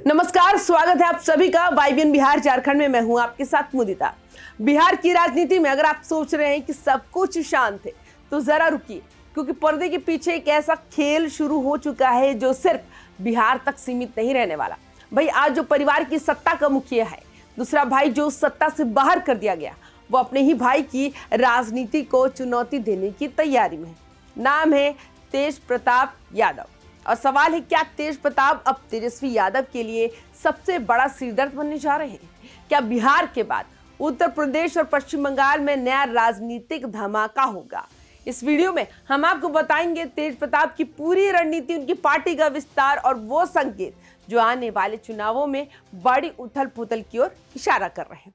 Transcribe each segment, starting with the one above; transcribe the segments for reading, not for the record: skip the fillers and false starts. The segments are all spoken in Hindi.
नमस्कार, स्वागत है आप सभी का वाईबीएन बिहार झारखंड में। मैं हूं आपके साथ मुदिता। बिहार की राजनीति में अगर आप सोच रहे हैं कि सब कुछ शांत है तो जरा रुकिए, क्योंकि पर्दे के पीछे एक ऐसा खेल शुरू हो चुका है जो सिर्फ बिहार तक सीमित नहीं रहने वाला। भाई, आज जो परिवार की सत्ता का मुखिया है, दूसरा भाई जो सत्ता से बाहर कर दिया गया, वो अपने ही भाई की राजनीति को चुनौती देने की तैयारी में है। नाम है तेज प्रताप यादव। और सवाल है, क्या तेज प्रताप अब तेजस्वी यादव के लिए सबसे बड़ा सिरदर्द बनने जा रहे हैं? क्या बिहार के बाद उत्तर प्रदेश और पश्चिम बंगाल में नया राजनीतिक धमाका होगा? इस वीडियो में हम आपको बताएंगे तेज प्रताप की पूरी रणनीति, उनकी पार्टी का विस्तार और वो संकेत जो आने वाले चुनावों में बड़ी उथल पुथल की ओर इशारा कर रहे हैं।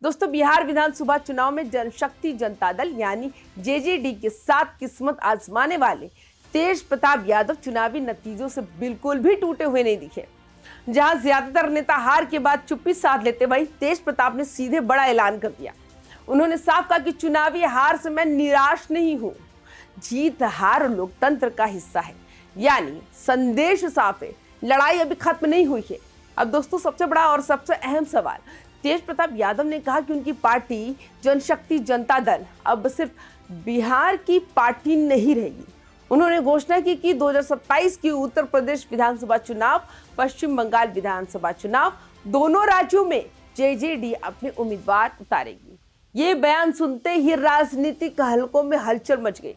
दोस्तों, बिहार विधानसभा चुनाव में जनशक्ति जनता दल यानी जेजेडी के साथ किस्मत आजमाने वाले तेज प्रताप यादव चुनावी नतीजों से बिल्कुल भी टूटे हुए नहीं दिखे। जहां ज्यादातर नेता हार के बाद चुप्पी साध लेते, वहीं तेज प्रताप ने सीधे बड़ा ऐलान कर दिया। उन्होंने साफ कहा कि चुनावी हार से मैं निराश नहीं हूं, जीत हार लोकतंत्र का हिस्सा है। यानी संदेश साफ है, लड़ाई अभी खत्म नहीं हुई है। अब दोस्तों, सबसे बड़ा और सबसे अहम सवाल, तेज प्रताप यादव ने कहा कि उनकी पार्टी जनशक्ति जनता दल अब सिर्फ बिहार की पार्टी नहीं रहेगी। उन्होंने घोषणा की कि 2027 की उत्तर प्रदेश विधानसभा चुनाव, पश्चिम बंगाल विधानसभा चुनाव, दोनों राज्यों में जेजेडी अपने उम्मीदवार उतारेगी। ये बयान सुनते ही राजनीतिक हलकों में हलचल मच गई,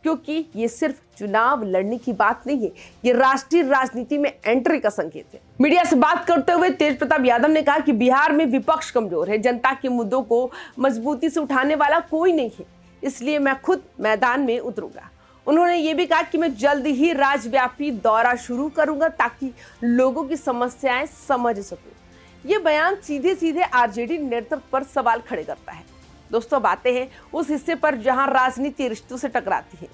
क्योंकि ये सिर्फ चुनाव लड़ने की बात नहीं है, ये राष्ट्रीय राजनीति में एंट्री का संकेत है। मीडिया से बात करते हुए तेज प्रताप यादव ने कहा कि बिहार में विपक्ष कमजोर है, जनता के मुद्दों को मजबूती से उठाने वाला कोई नहीं है, इसलिए मैं खुद मैदान में उतरूंगा। उन्होंने ये भी कहा कि मैं जल्द ही राज्यव्यापी दौरा शुरू करूंगा ताकि लोगों की समस्याएं समझ सकूं। ये बयान सीधे सीधे आरजेडी नेतृत्व पर सवाल खड़े करता है। दोस्तों, अब आते हैं उस हिस्से पर जहां राजनीति रिश्तों से टकराती है।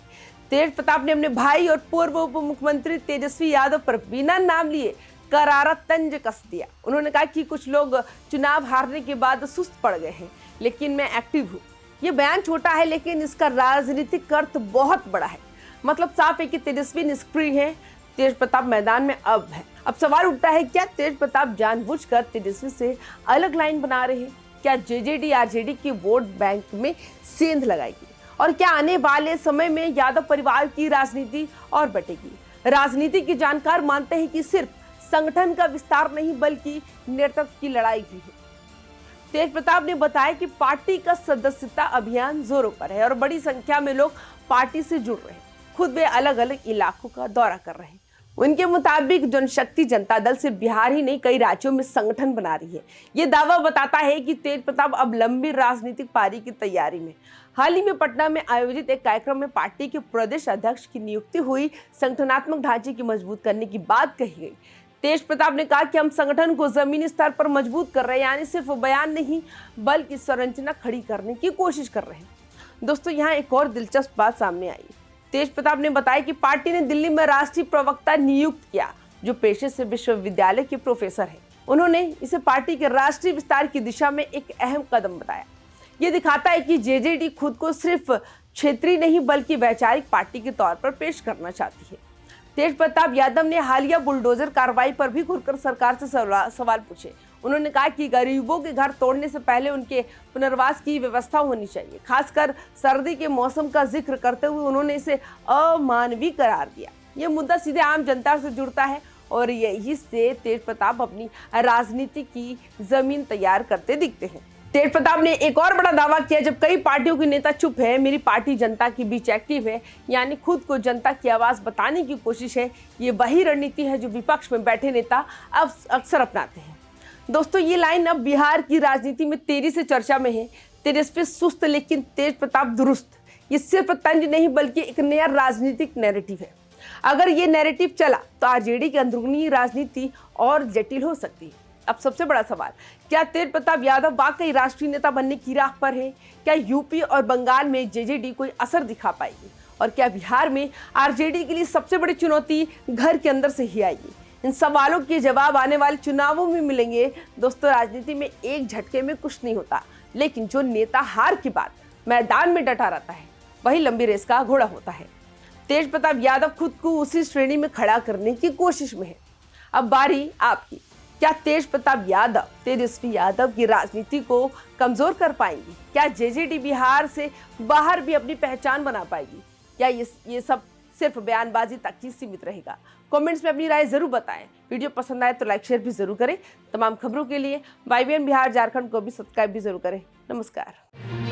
तेज प्रताप ने अपने भाई और पूर्व उप मुख्यमंत्री तेजस्वी यादव पर बिना नाम लिए करारा तंज कस दिया। उन्होंने कहा कि कुछ लोग चुनाव हारने के बाद सुस्त पड़ गए हैं, लेकिन मैं एक्टिव हूँ। ये बयान छोटा है, लेकिन इसका राजनीतिक अर्थ बहुत बड़ा है। मतलब साफ है कि तेजस्वी निष्क्रिय है, तेज प्रताप मैदान में अब है। अब सवाल उठता है, क्या तेज प्रताप जानबूझकर तेजस्वी से अलग लाइन बना रहे हैं? क्या जेजेडी आरजेडी की वोट बैंक में सेंध लगाएगी? और क्या आने वाले समय में यादव परिवार की राजनीति और बटेगी? राजनीति के जानकार मानते हैं कि सिर्फ संगठन का विस्तार नहीं, बल्कि नेतृत्व की लड़ाई भी है। तेज प्रताप ने बताया कि पार्टी का सदस्यता अभियान जोरों पर है और बड़ी संख्या में लोग पार्टी से जुड़ रहे हैं। खुद वे अलग अलग इलाकों का दौरा कर रहे हैं। उनके मुताबिक जनशक्ति जनता दल सिर्फ बिहार ही नहीं, कई राज्यों में संगठन बना रही है। ये दावा बताता है कि तेज प्रताप अब लंबी राजनीतिक पारी की तैयारी में। हाल ही में पटना में आयोजित एक कार्यक्रम में पार्टी के प्रदेश अध्यक्ष की नियुक्ति हुई। संगठनात्मक ढांचे की मजबूत करने की बात कही गई। तेज प्रताप ने कहा कि हम संगठन को जमीनी स्तर पर मजबूत कर रहे हैं, यानी सिर्फ बयान नहीं बल्कि संरचना खड़ी करने की कोशिश कर रहे हैं। दोस्तों, यहाँ एक और दिलचस्प बात सामने आई। तेज प्रताप ने बताया कि पार्टी ने दिल्ली में राष्ट्रीय प्रवक्ता नियुक्त किया, जो पेशे से विश्वविद्यालय के प्रोफेसर है। उन्होंने इसे पार्टी के राष्ट्रीय विस्तार की दिशा में एक अहम कदम बताया। ये दिखाता है कि जेजेडी खुद को सिर्फ क्षेत्रीय नहीं बल्कि वैचारिक पार्टी के तौर पर पेश करना चाहती है। तेज प्रताप यादव ने हालिया बुलडोजर कार्रवाई पर भी खुलकर सरकार से सवाल पूछे। उन्होंने कहा कि गरीबों के घर तोड़ने से पहले उनके पुनर्वास की व्यवस्था होनी चाहिए। खासकर सर्दी के मौसम का जिक्र करते हुए उन्होंने इसे अमानवीय करार दिया। ये मुद्दा सीधे आम जनता से जुड़ता है और यही से तेज प्रताप अपनी राजनीति की जमीन तैयार करते दिखते हैं। तेज प्रताप ने एक और बड़ा दावा किया, जब कई पार्टियों के नेता चुप है, मेरी पार्टी जनता के बीच एक्टिव है, यानी खुद को जनता की आवाज बताने की कोशिश है। ये वही रणनीति है जो विपक्ष में बैठे नेता अब अक्सर अपनाते हैं। दोस्तों, ये लाइन अब बिहार की राजनीति में तेजी से चर्चा में है। तेजस्वी सुस्त लेकिन तेज प्रताप दुरुस्त। ये सिर्फ तंज नहीं बल्कि एक नया राजनीतिक नैरेटिव है। अगर ये नैरेटिव चला तो आरजेडी की अंदरूनी राजनीति और जटिल हो सकती है। अब सबसे बड़ा सवाल, क्या तेज प्रताप यादव वाकई राष्ट्रीय नेता बनने की राह पर है? क्या यूपी और बंगाल में जेजेडी कोई असर दिखा पाएगी? और क्या बिहार में आरजेडी के लिए सबसे बड़ी चुनौती घर के अंदर से ही आएगी? इन सवालों के जवाब आने वाले चुनावों में मिलेंगे। दोस्तों, राजनीति में एक झटके में कुछ नहीं होता, लेकिन जो नेता हार के बाद मैदान में डटा रहता है वही लंबी रेस का घोड़ा होता है। तेज प्रताप यादव खुद को उसी श्रेणी में खड़ा करने की कोशिश में है। अब बारी आपकी। क्या तेज प्रताप यादव तेजस्वी यादव की राजनीति को कमजोर कर पाएंगी? क्या जेजेडी बिहार से बाहर भी अपनी पहचान बना पाएगी? क्या ये सब सिर्फ बयानबाजी तक ही सीमित रहेगा? कमेंट्स में अपनी राय जरूर बताएं। वीडियो पसंद आए तो लाइक शेयर भी जरूर करें। तमाम खबरों के लिए YBN बिहार झारखंड को भी सब्सक्राइब भी जरूर करें। नमस्कार।